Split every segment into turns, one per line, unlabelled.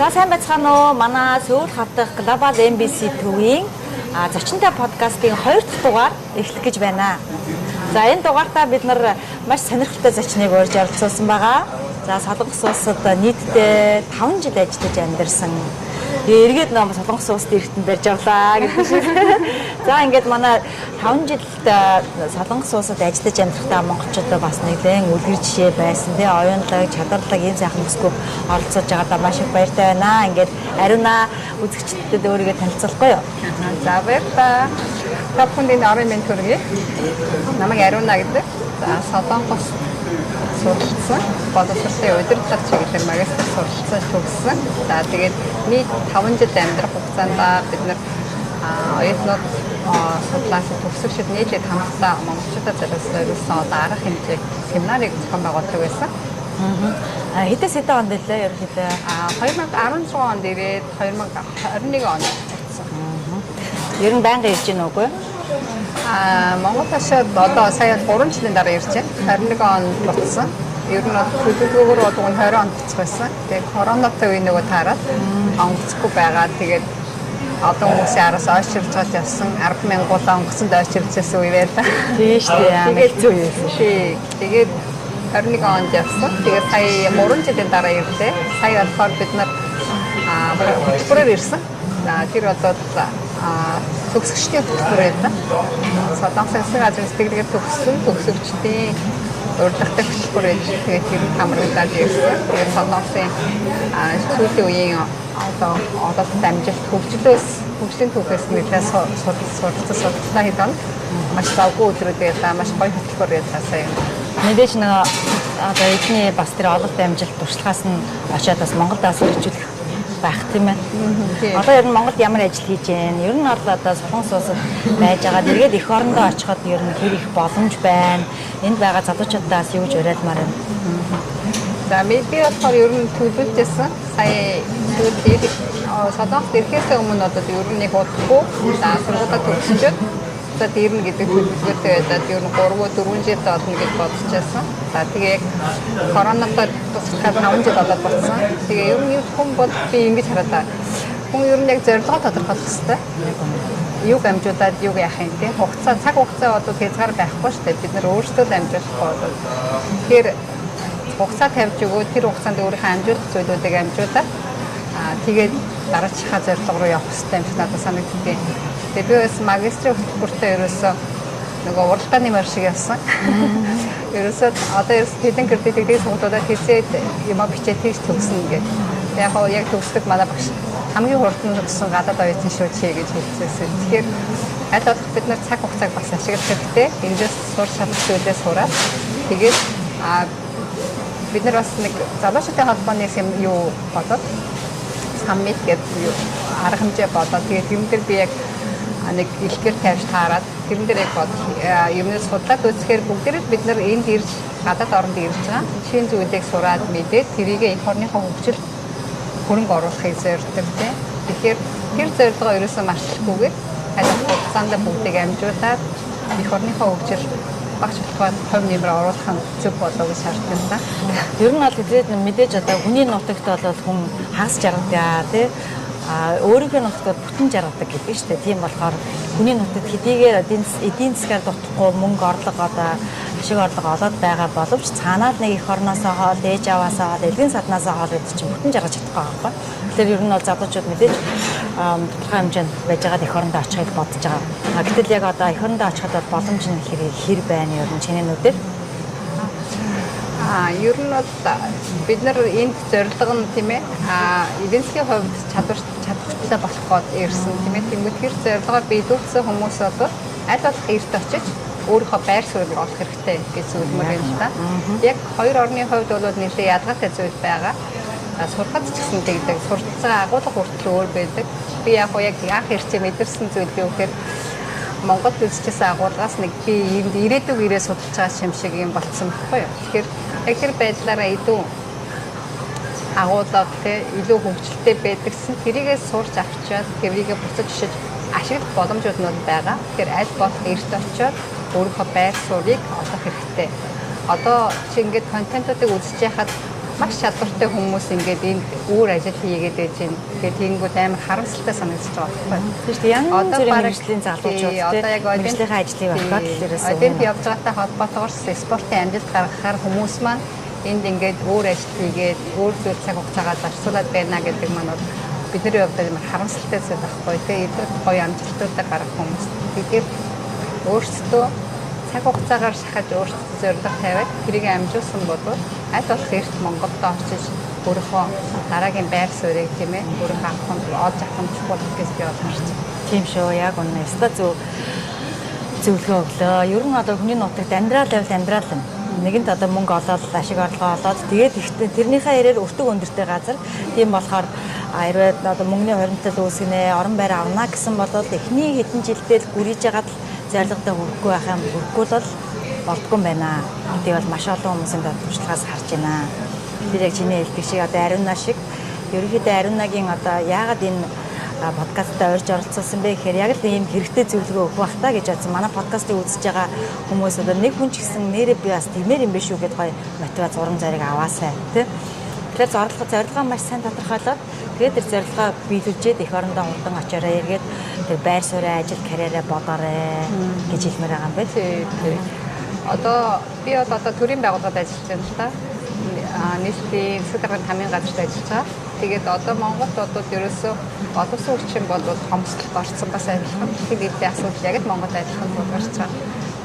За сайн байцгаана уу? Манай Сөүл хавдах Global MBC төвийн зочинтой подкастын 2 дахь дугаар эхлэх гэж байна. За энэ дугаартаа бид нар маш сонирхолтой зочныг урьж оролцуулсан байгаа. За Солонгос улсад нийтдээ 5 жил ажиллаж амьдарсан. Эргээд ном Солонгос улсад ирэхтэн барьж авлаа гэдэг шиг. За ингээд манай 5 жилд Солонгос улсад ажиллаж амьдрахтаа монголчуудаа бас нэгэн үлгэр жишээ байсан. Тэгээ оюунлаг, чадварлаг ийм сайхан бүсгүйг оролцож байгаадаа маш их баяртай байна. Ингээд ариунаа үзэгчдэд өөрийгөө танилцуулахгүй юу?
За баярлалаа. Та бүхэнд орон минь төргий. Намайг Ариуна гэдэг. За Солонгос суралцсан. Боловсролын удирдлага чиглэлээр магистр суралцсан төгссөн. За тэгээд нийт 5 жил амьдрах хугацаанд бид нар оюутнууд судлаас төгсөгчд нийлээд хамтдаа монголчуудад зориулсан одоо арга хэмжээг семинарыг зохион байгуулдаг байсан.
Хэдээс хэдэн онд байлаа ерөнхийдөө?
2016 онд ирээд 2021 онд төгссөн.
Ер нь байнга ирж гин үгүй?
Монгол хашаад одоо сая 3 жилийн дараа ирж байна. 21 онд буцсан. Ер нь төлөвлөгөөр бол 20 онд буцах байсан. Тэгээд коронавитой үе нөгөө таараад онгоцгүй байгаа. Тэгээд одоо хүмүүсийн араас ойширч гад явсан 10,000 онгоцонд ойширчсэн үе байлаа.
Тийм шүү дээ. Тэгээд зүй байсан
шүү. Тэгээд 21 онд явсан. Тэгээд сая 3 жилийн дараа ирлээ. Сая болохоор бид нар хөтөлбөрөөр ирсэн. Тэр одоо төгсөгчдийн хөтөлбөр байлаа. Солонгосын засгийн газрын сэтгэлгээр төгссөн төгсөгчдийн урдлагатай хөтөлбөр байж тэгээд тэр хамрагдаад ирсэн. Тэгээд Солонгосын сүүлийн үеийн одоо дамжуулт хөгжлийн түүхээс нэлээд суралцсан хэд оног маш завгүй өдрүүд байлаа, маш гоё хөтөлбөр байлаа сая.
Мэдээж нэг одоо эдний бас тэр ололт амжилт туршлагаас нь очиад бас Монголд бас хэрэгжүүлэх байх тийм ээ. Одоо ер нь Монголд ямар ажил хийж байна? Ер нь бол одоо Солонгос улсад байж байгаа. Эргээд эх орондоо очиход ер нь хэр их боломж байна? Энд байгаа залуучуудаас юу гэж уриалмаар байна?
За би болохоор ер нь төлөвлөжсэн. Сая сүүлд Солонгост ирэхээс өмнө одоо ер нь нэг удахгүй сургуулаа төгсчөөд за дэрнэ гэдэг төлөвлөгөөтэй байдаг. Ер нь 3-4 жил болно гэж бодож байсан. За тэгээ коронавитой тусахад 5 жил болоод болсон. Тэгээ ер нь хүн бол би ингэж хараад хүн ер нь яг зорилгоо тодорхойлох хэрэгтэй. Юг амжуулаад юг яах юм те хугацаа цаг хугацаа одоо хязгаар байхгүй шүү дээ. Бид нар өөрсдөө амжуулахгүй бол тэгэхээр хугацаа тавьж өгөө тэр хугацаанд өөрийнхөө амжуулах зүйлүүдийг амжуулаад тэгээд дараачихаа зорилго руу явах хэрэгтэй юм шиг надад санагддаг. Тэгээд би бас магистрийн хөтөлбөртөө ерөөсөө нөгөө уралдааны мөр шиг явсан. Ерөөсөө одоо хэдэн кредитийг сургуулиудад хийсээд юм бичээд тийш төгснө гэдэг. Яг төгсдөг манай багш хамгийн хурд нь төгссөн гадаад оюутан шүү чи гэж хэлсэн. Тэгэхээр аль болох бид нар цаг хугацааг бас ашиглах хэрэгтэй. Эндээс сурч чадах зүйлээ сураад тэгээд бид нар бас нэг залуучуудын холбооны юу бодоод саммит гэдэг арга хэмжээ бодоод тэгээд юм дээр би яг нэг илтгэр тавьж таарад тэрэн дээр яг юмнаас судлаад үзэхээр бүгдээрээ бид нар энд ирж гадаад оронд ирж байгаа шинэ зүйлийг сураад мэдээд тэрийг эх орныхоо хөгжил хөрөнгө оруулахыг зорддог тийм. Тэгэхээр тэр зорилгоо ерөөсөө марцлахгүйгээр аль хугацаанд бүгдийг амжуулаад эх орныхоо хөгжил багш болоход хувь нэмэр оруулах нь зөв болоо гэж шаарддаг юм да.
Ер нь бол хэдийд мэдээж одоо хүний нутагт бол хүн хагас жаргадаг тий. Өөрийнхөө нутагт бүтэн жаргадаг гэдэг нь шүү дээ. Тийм болохоор хүний нутагт хэдийгээр эдийн засгаар дутхгүй мөнгө орлого одоо ашиг орлого олоод байгаа боловч цаанаад нэг эх орноосоо хоол, ээж аваасаа хоол, элгийн саднаасаа хоол гэдэг чинь бүтэн жаргаж чадахгүй байгаа байхгүй. Тэгэхээр ер нь бол залуучууд мэдээж тодорхой хэмжээнд байж байгаа эх орондоо очихыг бодож байгаа. Гэтэл яг одоо эх орондоо очиход бол боломж нь хэр байна ер нь чиний нүдээр?
Ер нь бол бид нар энд зорилго нь тийм ээ эдийн засгийн хувьд чадвартай болох гээд ирсэн тийм ээ. Тэгмэд тэр зорилгоор биелүүлсэн хүмүүс бол аль болох эрт очиж өөрийнхөө байр суурийг олох хэрэгтэй гэж зөвлөмөр юм та. Яг хоёр орны хувьд бол нэлээд ядгатай зүйл байгаа. Сургад ч гэсэн тэгдэг. Сурцсан агуулга хүртэл өөр байдаг. Би яг анх ирчээ мэдэрсэн зүйл юу гэхээр Монгол үзчихсэн агуулгаас нэг би энд ирээдүг ирээ судалж байгаа юм шиг юм болцсон байхгүй юу. Тэгэхээр яг тэр байдлаараа илүү агуулга те илүү хөгжилтэй байдагсан. Тэрийгээ сурч авчаад тэрийгээ буцаж ишиж ашиглах боломжууд нь байгаа. Тэгэхээр аль болох эрт очиод өөрийнхөө байр суурийг олох хэрэгтэй. Одоо чи ингээд контентуудыг үзэж яхад маш чадвартай хүмүүс ингээд энд өөр ажил хийгээд байж байна. Тэгээд тэгэнгүүт амар харамсалтай санагдаж байгаа байхгүй.
Тийм шүү дээ. Янз бүрийн мэргэжлийн залуучууд
одоо яг
мэргэжлийнхээ ажлыг олгоод л ерөөсөө
Олимп явж байгаатай холбоотойгоор спортын амжилт гаргахаар хүмүүс маань энд ингээд өөр ажил хийгээд өөр зүйл цаг хугацаагаа зарцуулаад байна гэдэг маань бидний хувьд амар харамсалтай зүйл байхгүй. Тэгээд эдгээр гоё амжилтуудаа гаргах хүмүүс. Тэгэхээр өөрсдөө цаг хугацаагаар шахаж өөрсдөө зорилго тавиад тэрийг амжуулсан бол аль болох эрт Монголд очиж өөрийнхөө дараагийн байр суурийг тийм ээ өөрийнхөө авахын олж авах юм чухал гэж би бодож байна.
тийм шүү. Яг үнэ. Өстой зөвлөгөө өглөө. Ер нь одоо хүний нутагт амьдрал байвал амьдрал юм. Нэгэнт одоо мөнгө олоод ашиг орлогоо олоод тэгээд ихтэй тэрнийхээ ярээр өртөг өндөртэй газар. Тийм болохоор хэрвээ одоо мөнгөний хоригдлол үүсгэнэ, орон байр авна гэсэн бол эхний хэдэн жилдээ л гүрийж ягаад зорилгодоо хүрэхгүй байх юм. Хүрэхгүй бол болдгүй юм байна. Гэтэл бол маш олон хүмүүсийн туршлагаас харж байна. Тэр яг чиний хэлдэг шиг одоо Ариуна шиг ерөнхийдөө Ариунагийн одоо яагаад энэ подкастаа орж оролцуулсан бэ гэхээр яг л ийм хэрэгтэй зөвлөгөө өгөх бах та гэж бодсон. Манай подкастыг үзэж байгаа хүмүүс одоо нэг хүн ч гэсэн нэрээ би бас тиймэр юм биш үү гэдээ гоё мотивац урам зориг аваасай тий. Тэгэхээр зорилгоо маш сайн тодорхойлоод тэгээд тэр зорилгоо биелүүлжээд эх орондоо хурдан очиорой эргээд тэр байр суурь ажил карьераа бодоорой гэж хэлмээр байгаа юм байна.
Тий. Одоо би одоо төрийн байгууллагад ажиллаж байна л да. Нийслэлийн засаг дарганы хамгийн газарт ажиллаж байгаа. Тэгээд одоо Монголд одоо ерөөсөө олон улсын хүчин бол хомсдолд орсон бас адилхан. Тэгэхээр эдгээр асуудал яг л Монголд адилхан тулгарч байгаа.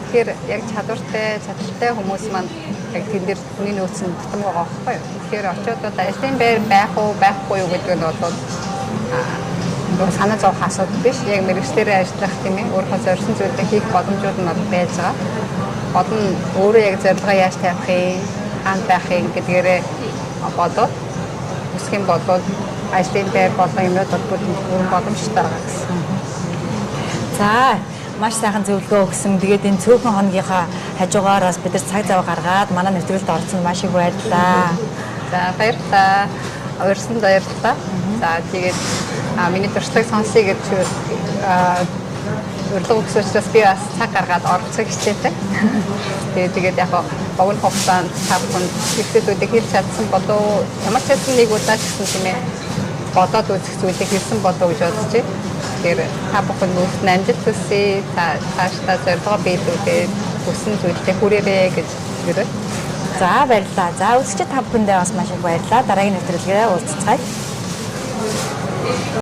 Тэгэхээр яг чадвартай хүмүүс маань яг тэн дээр хүний нөөцөнд тутам байгаа байхгүй юу? Тэгэхээр очиод одоо ажлын байр байх уу, байхгүй юу гэдэг нь бол санаа зовох асуудал биш. Яг мэргэжлэрээ ажиллах тийм ээ. Өөрийнхөө зорьсон зүйлээ хийх боломжууд нь байж байгаа. Гол нь өөрөө яг зорилгоо яаж тавих юм, хаана байх юм гэдгээрээ бодоод үсэх юм бол ажлын байр болон юмнууд бол бүр боломжтой байгаа гэсэн.
За маш сайхан зөвлөгөө өгсөн. Тэгээд энэ цөөхөн хоногийнхаа хажуугаараас бид нар цаг зав гаргаад манай нэвтрүүлэлд орсон маш их баярлалаа.
За баярлалаа. Урьсанд баярлалаа. За тэгээд миний туршлагыг сонсъё гэж урилга өгсөн учраас би бас цаг гаргаад оролцох хичээдэг. Тэгээд яг богино хугацаанд та бүхэнд хэлцээдүүдийг хэлж чадсан болов ямар ч байсан нэг удаа ч гэсэн тийм ээ бодоод үзэх зүйлийг хэлсэн болов гэж бодож байна. Тэгэхээр та бүхэн өөрсдөө амжилт хүсье. Цаашдаа зорилгоо биелүүлээд хүссэн зүйлдээ хүрээрэй гэж хэлээ.
За баярлалаа. За үзэгчид та бүхэндээ бас маш их баярлалаа. Дараагийн нэвтрүүлгээр уулзцгаая.